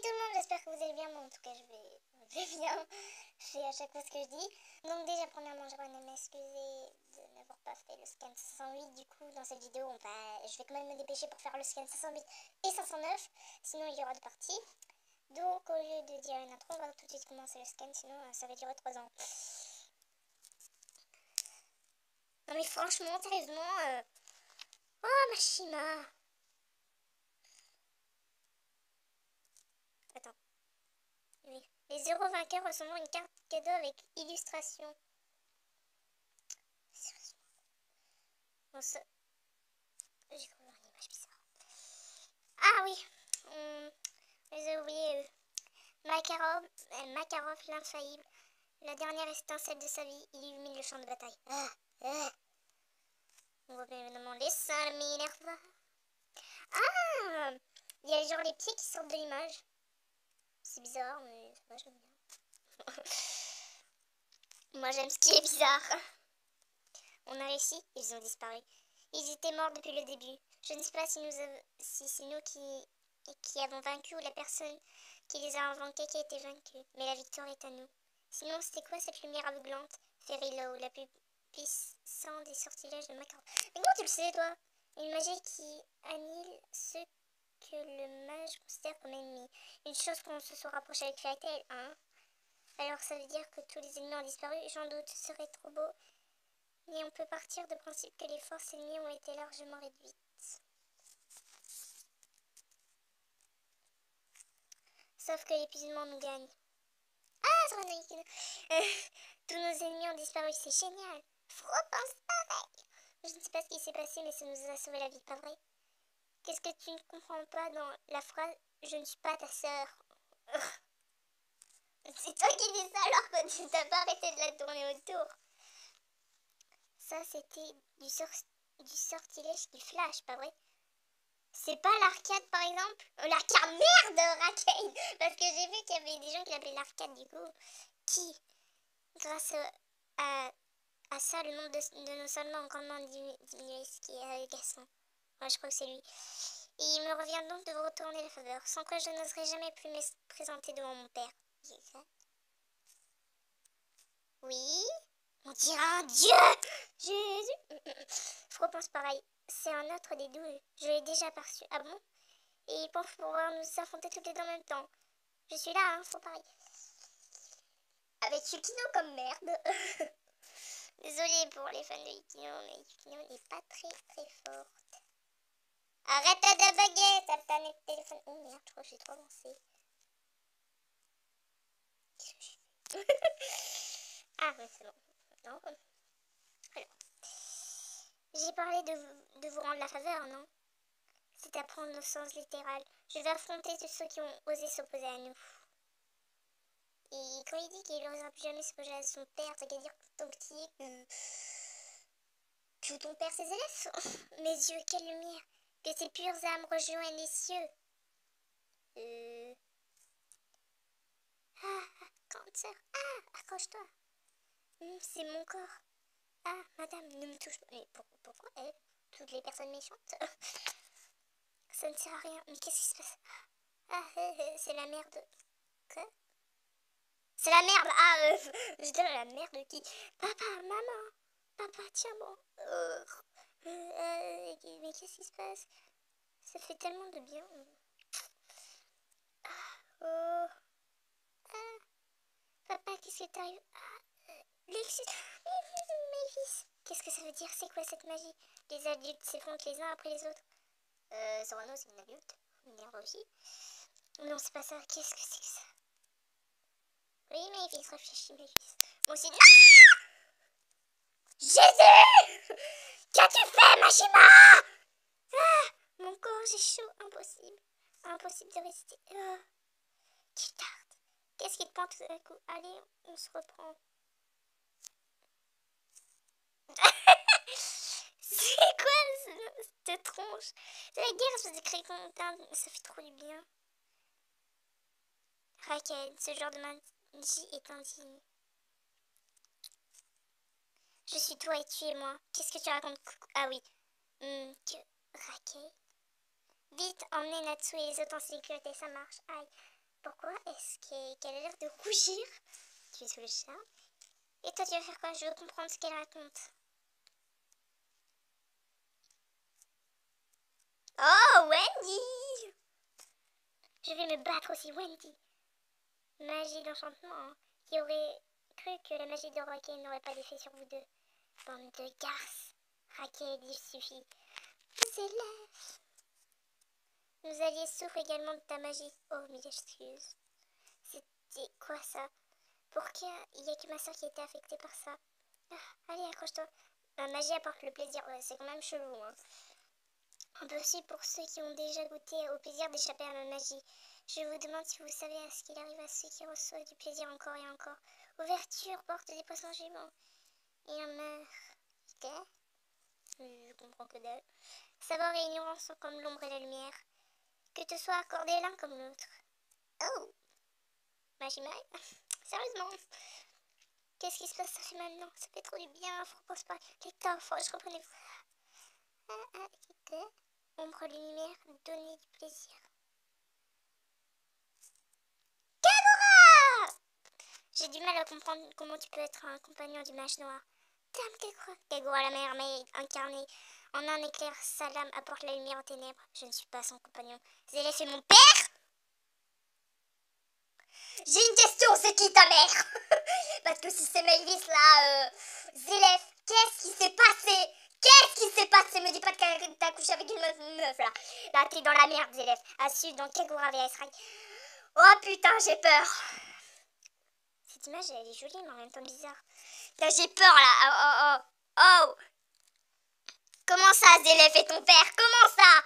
tout le monde, j'espère que vous allez bien. Moi en tout cas je vais bien. Je fais à chaque fois ce que je dis. Donc déjà premièrement j'aimerais m'excuser de n'avoir pas fait le scan 508. Du coup dans cette vidéo je vais quand même me dépêcher pour faire le scan 508 et 509. Sinon il y aura deux parties. Donc au lieu de dire une intro, on va tout de suite commencer le scan, sinon ça va durer 3 ans. Non mais franchement, sérieusement, oh Mashima. Attends. Oui. Les heureux vainqueurs recevront une carte cadeau avec illustration. Sérieusement. Bon ça... J'ai cru voir une image bizarre. Ah oui. J'ai oublié Makarov l'infaillible. La dernière étincelle de sa vie, il illumine le champ de bataille. On voit bien évidemment les salles Minerva. Ah, il y a genre les pieds qui sortent de l'image. C'est bizarre, mais moi j'aime bien. Moi j'aime ce qui est bizarre. On a réussi, ils ont disparu. Ils étaient morts depuis le début. Je ne sais pas si c'est nous qui avons vaincu ou la personne qui les a inventés qui a été vaincue. Mais la victoire est à nous. Sinon, c'était quoi cette lumière aveuglante? Fairylow, la plus puissante des sortilèges de Makarov. Mais comment tu le sais, toi? Une magie qui annule ceux que le mage considère comme ennemis. Une chose qu'on se soit rapproché avec Fairy Tail, hein? Alors ça veut dire que tous les ennemis ont disparu, j'en doute, ce serait trop beau. Mais on peut partir du principe que les forces ennemies ont été largement réduites. Sauf que l'épuisement nous gagne. Ah, ça va, tous nos ennemis ont disparu, c'est génial. Fro pense pareil. Je ne sais pas ce qui s'est passé, mais ça nous a sauvé la vie, pas vrai? Qu'est-ce que tu ne comprends pas dans la phrase « Je ne suis pas ta sœur » C'est toi qui dis ça alors que tu t'as pas arrêté de la tourner autour. Ça, c'était du sortilège qui flash, pas vrai? C'est pas l'arcade, par exemple? L'arcade, merde, Arcade! Parce que j'ai vu qu'il y avait des gens qui l'appelaient l'arcade, du coup. Qui, grâce à ça, le nombre de nos soldats a grandement diminué, ce qui est agaçant. Ouais, je crois que c'est lui. Et il me revient donc de vous retourner la faveur, sans quoi je n'oserais jamais plus me présenter devant mon père. Oui? On dirait un dieu! Jésus! Fro pense pareil. C'est un autre des 12. Je l'ai déjà aperçu. Ah bon? Et il pense pouvoir nous affronter toutes les deux en même temps. Je suis là, hein, Fro pareil. Avec Yukino comme merde. Désolée pour les fans de Yukino, mais Yukino n'est pas très forte. Arrête de bugger, ta planète téléphone. Oh merde, je crois que j'ai trop avancé. Qu'est-ce que j'ai fait? Ah, ouais, c'est bon. Non. Alors. J'ai parlé de vous rendre la faveur, non? C'est à prendre au sens littéral. Je vais affronter tous ceux qui ont osé s'opposer à nous. Et quand il dit qu'il n'osera plus jamais s'opposer à son père, ça veut dire tant que tu es que ton père ses élèves. Mes yeux, quelle lumière! Que ces pures âmes rejoignent les cieux. Cancer. Ah, accroche-toi. C'est mon corps. Ah, madame, ne me touche pas. Mais pourquoi elle? Toutes les personnes méchantes. Ça ne sert à rien. Mais qu'est-ce qui se passe? Ah, c'est la merde. Quoi? C'est la merde. Ah, je dirais la merde de qui? Papa, maman. Papa, tiens bon. Mais qu'est-ce qui se passe? Ça fait tellement de bien. Papa, qu'est-ce que t'arrives? Lexus. Mes fils. Qu'est-ce que ça veut dire? C'est quoi cette magie? Les adultes s'effondrent les uns après les autres. Sorano, c'est une adulte. Minerva aussi. Non, c'est pas ça. Qu'est-ce que c'est que ça? Oui, mes fils, réfléchis, mes fils. Moi aussi. Non! Jésus! Qu'as-tu fait, Mashima? Ah, mon corps, j'ai chaud. Impossible. Impossible de résister. Tu tardes. Qu'est-ce qui te prend tout à coup? Allez, on se reprend. C'est quoi cette tronche? C'est la guerre, je vous écris content, ça fait trop du bien. Raquel, ce genre de magie est indigne. Je suis toi et tu es moi. Qu'est-ce que tu racontes? Ah oui. Raquel. Vite, emmenez Natsu et les autres en sécurité, ça marche. Aïe. Pourquoi est-ce qu'elle a l'air de rougir? Tu es sous le charme. Et toi, tu vas faire quoi? Je veux comprendre ce qu'elle raconte. Oh, Wendy! Je vais me battre aussi, Wendy. Magie d'enchantement, hein, qui aurait cru que la magie de Raquel n'aurait pas d'effet sur vous deux. Bande de garces. Raquel, il suffit. Vous élèves. Nos alliés souffrent également de ta magie. Oh, mille excuses. C'était quoi ça? Pourquoi il n'y a que ma soeur qui a été affectée par ça? Allez, accroche-toi. La magie apporte le plaisir. Ouais, c'est quand même chelou, hein. Un peu aussi pour ceux qui ont déjà goûté au plaisir d'échapper à la magie. Je vous demande si vous savez à ce qu'il arrive à ceux qui reçoivent du plaisir encore et encore. Ouverture, porte des poissons géants. Et un meurt. Quoi? Je comprends que dalle. Savoir et ignorance sont comme l'ombre et la lumière. Que te soit accordé l'un comme l'autre. Oh! Magie mal? Sérieusement? Qu'est-ce qui se passe? Ça fait mal, non? Ça fait trop du bien. Faut repenser par l'étoffe. Je reprenais. Quoi? Ombre, lumière, donner du plaisir. Kagura! J'ai du mal à comprendre comment tu peux être un compagnon du mage noir. Dame Kagura. Kagura la mermaid incarnée. En un éclair, sa lame apporte la lumière aux ténèbres. Je ne suis pas son compagnon. Zélef est mon père? J'ai une question, c'est qui ta mère? Parce que si c'est Maëlys là, Zélef, qu'est-ce qui s'est passé? Qu'est-ce qui s'est passé? Me dis pas que t'as couché avec une meuf là. Là, t'es dans la merde, Zélef. À suivre dans Kagura vs Rai. Oh putain, j'ai peur. Cette image, elle est jolie, mais en même temps bizarre. Là, j'ai peur là. Oh. Comment ça, Zélef et ton père? Comment ça?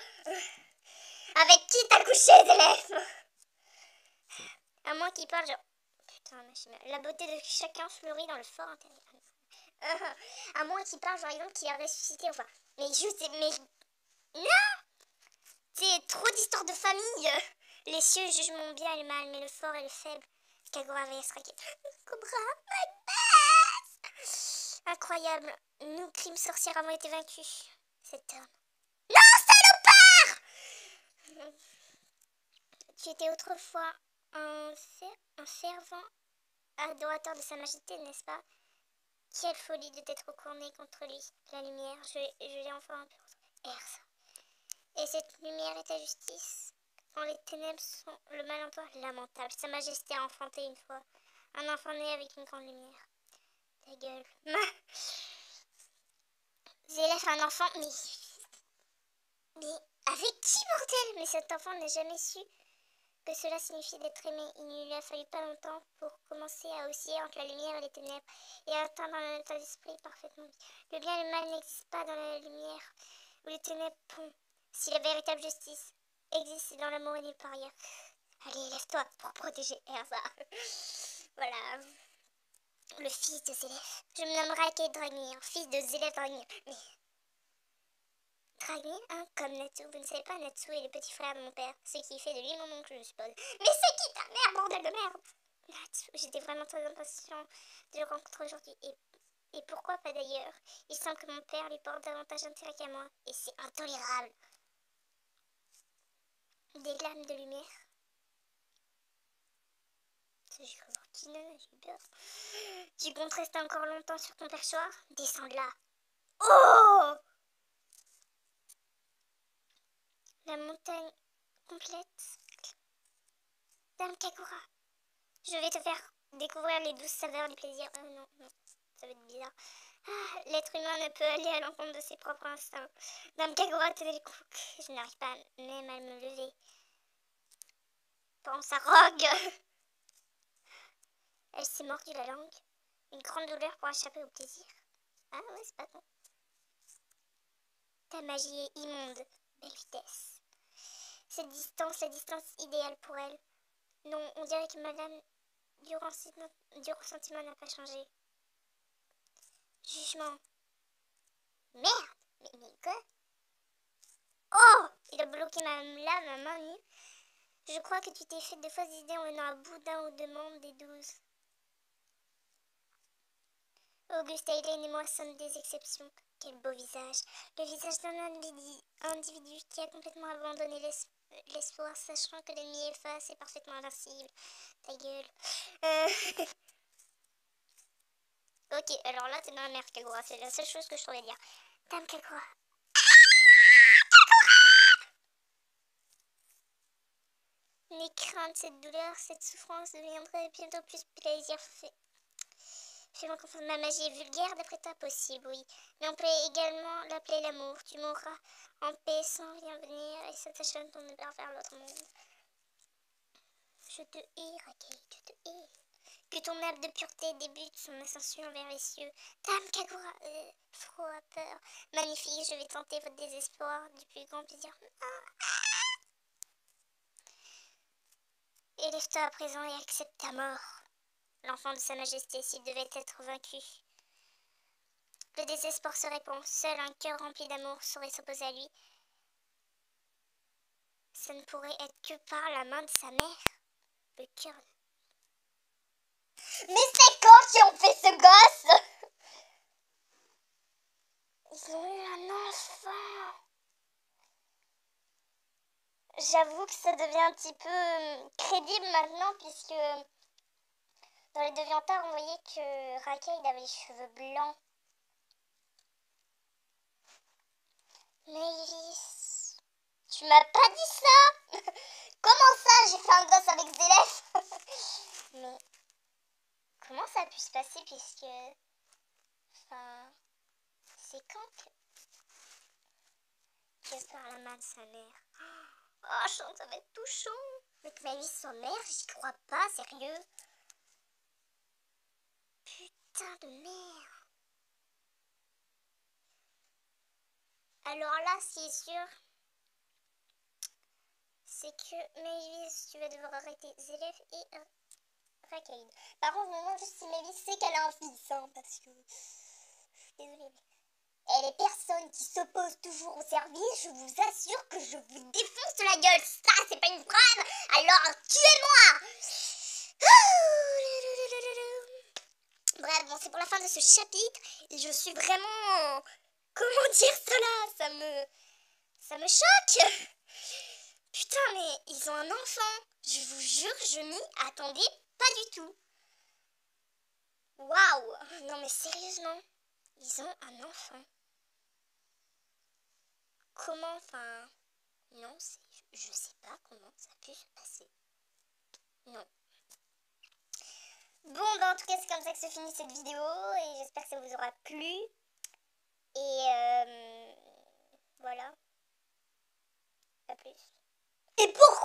Avec qui t'as couché, Zélef? À moins qu'il parle genre... Putain, la beauté de chacun fleurit dans le fort intérieur. À moins qu'il parle genre exemple qu'il a ressuscité, enfin... Mais juste... Mais... Non! C'est trop d'histoires de famille. Les cieux jugent mon bien et le mal, mais le fort et le faible. Kagura vs Raquel. Cobra, incroyable. Nous, crimes sorcières, avons été vaincus. Cet homme. Non, salopard! Tu étais autrefois un fervent adorateur de sa majesté, n'est-ce pas? Quelle folie de t'être couronné contre lui. La lumière, je l'ai enfin un peu retrouvé. Et cette lumière est ta justice. Quand les ténèbres sont le mal en toi, lamentable. Sa majesté a enfanté une fois. Un enfant né avec une grande lumière. Ta gueule. Zélef, un enfant, mais avec qui, bordel? Mais cet enfant n'a jamais su que cela signifie d'être aimé. Il ne lui a fallu pas longtemps pour commencer à osciller entre la lumière et les ténèbres et à atteindre un état d'esprit parfaitement vie. Le bien et le mal n'existent pas dans la lumière ou les ténèbres pont. Si la véritable justice existe dans l'amour et nulle part ailleurs. Allez, lève-toi pour protéger Erza. Voilà. Le fils de Zélef. Je me nomme Raquel Dragnir, fils de Zélef Dragnir. Mais... Dragnir, hein, comme Natsu. Vous ne savez pas, Natsu est le petit frère de mon père. Ce qui fait de lui mon oncle, je suppose. Mais c'est qui ta mère, bordel de merde? Natsu, j'étais vraiment très impatient de le rencontrer aujourd'hui. Et pourquoi pas d'ailleurs? Il semble que mon père lui porte davantage d'intérêt qu'à moi. Et c'est intolérable. Des lames de lumière. J'ai cru voir Kina, j'ai eu peur. Tu comptes rester encore longtemps sur ton perchoir? Descends de là. Oh! La montagne complète. Dame Kagura, je vais te faire découvrir les douces saveurs du plaisir. Non, ça va être bizarre. Ah, l'être humain ne peut aller à l'encontre de ses propres instincts. Dame Kagura, tenez le coup. Je n'arrive pas même à me lever. Pense à Rogue. Elle s'est mordue la langue. Une grande douleur pour échapper au plaisir. Ah ouais, c'est pas con. Ta magie est immonde. Belle vitesse. Cette distance, la distance idéale pour elle. Non, on dirait que madame du ressentiment n'a pas changé. Jugement. Merde! Mais quoi? Oh! Il a bloqué ma main nue. Je crois que tu t'es fait de fausses idées en venant à bout d'un ou deux membres des 12. Auguste Aileen et moi sommes des exceptions. Quel beau visage. Le visage d'un individu qui a complètement abandonné l'espoir, sachant que l'ennemi est face et parfaitement invincible. Ta gueule. Euh... ok, alors là, t'es dans la merde, Kagura. C'est la seule chose que je pourrais dire. Dame Kagura. Mes craintes, cette douleur, cette souffrance deviendrait bientôt plus plaisir. Fais-moi comprendre, ma magie est vulgaire d'après toi, possible, oui. Mais on peut également l'appeler l'amour. Tu mourras en paix sans rien venir et s'attacher ton honneur vers l'autre monde. Je te hais, Raquel, je te hais. Que ton âme de pureté débute son ascension vers les cieux. Dame Kagura, froid, peur. Magnifique, je vais tenter votre désespoir du plus grand plaisir. Élève-toi à présent et accepte ta mort. L'enfant de sa majesté, s'il devait être vaincu. Le désespoir se répand. Seul un cœur rempli d'amour saurait s'opposer à lui. Ça ne pourrait être que par la main de sa mère. Le cœur. Mais c'est quand qu'ils ont fait ce gosse? Ils ont eu un enfant. J'avoue que ça devient un petit peu crédible maintenant, puisque dans les DeviantArt, on voyait que Raquel avait les cheveux blancs. Maëlys, tu m'as pas dit ça? Comment ça, j'ai fait un gosse avec Zélef? Mais comment ça a pu se passer, puisque... Enfin... C'est quand que par la main de sa mère. Oh, ça va être touchant. Mais que Maëlys soit mère, j'y crois pas, sérieux. Putain de merde. Alors là, ce qui est sûr, c'est que Maëlys, tu vas devoir arrêter Zélef et Raquel. Par contre, je me demande juste si Maëlys sait qu'elle a un fils, hein, parce que... Je suis désolée, mais... Et les personnes qui s'opposent toujours au service, je vous assure que je vous défonce la gueule. Ça, c'est pas une phrase. Alors, tuez-moi. Bref, bon, c'est pour la fin de ce chapitre. Et je suis vraiment... Comment dire cela? Ça me choque. Putain, mais ils ont un enfant. Je vous jure, je m'y attendais pas du tout. Waouh. Non, mais sérieusement, ils ont un enfant. Comment, enfin... Non, je sais pas comment ça a pu se passer. Non. Bon, bah en tout cas, c'est comme ça que se finit cette vidéo. Et j'espère que ça vous aura plu. Et voilà. À plus. Et pour